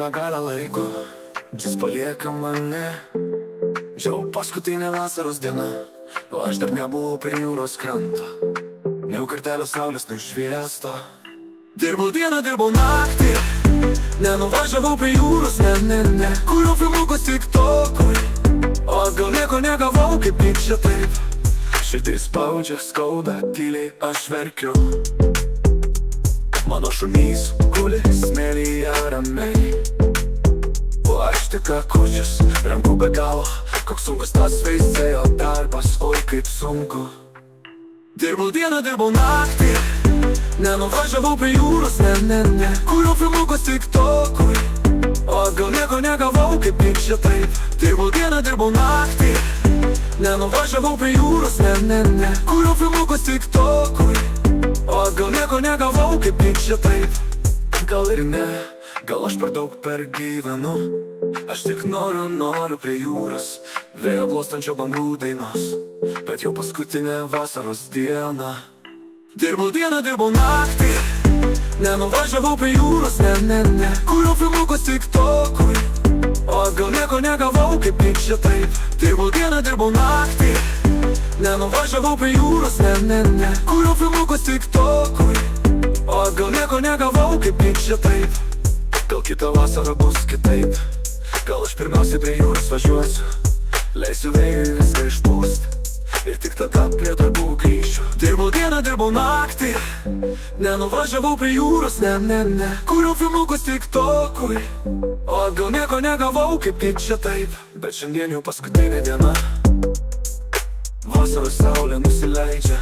nebegalia laiko, jis palieka mane. Jau paskutinė vasaros diena, o aš dar nebuvau prie jūros kranto. Jau kartelio saulės nušviesta. Dirbau dieną, dirbau naktį, nenuvažiavau prie jūros, ne. Kuriau filmukus TikTokui, o gal nieko negavau, kaip pykčia taip. Širdis spaudžia, skauda, tyliai aš verkiu. Mano šunys guli smėlyje ramiai, o aš tik akučius, renku be galo. Koks sunkus tas veisėjo darbas, oi kaip sunku. Dirbau dieną, dirbau naktį, nenuvažiavau prie jūros, ne. Kuriau filmukus TikTokui, o gal nieko negavau, kaip pykčia taip. Dirbau dieną, dirbau naktį, nenuvažiavau prie jūros, ne. Kuriau filmukus TikTokui, o gal nieko negavau, kaip pykčia taip. Gal ir ne, gal aš per daug pergyvenu. Aš tik noriu prie jūros, vėjo glostančio bangų dainos. Bet jau paskutinė vasaros diena. Dirbau dieną, dirbau naktį, nenuvažiavau prie jūros, ne. Kuriau filmukus TikTokui, o gal nieko negavau, kaip pykčia taip. Dirbau dieną, dirbau naktį, nenuvažiavau prie jūros, ne. Kuriau filmukus TikTokui, o gal nieko negavau, kaip pykčia taip. Gal kitą vasarą bus kitaip, gal aš pirmiausiai prie jūros važiuosiu, leisiu vėjui viską išpūst, ir tik tada prie darbų grįšiu. Dirbau dieną, dirbau naktį, nenuvažiavau prie jūros, ne. Kuriau filmukus TikTokui, o gal nieko negavau, kaip pykčia taip. Bet šiandien jau paskutinė diena, vasaros saulė nusileidžia.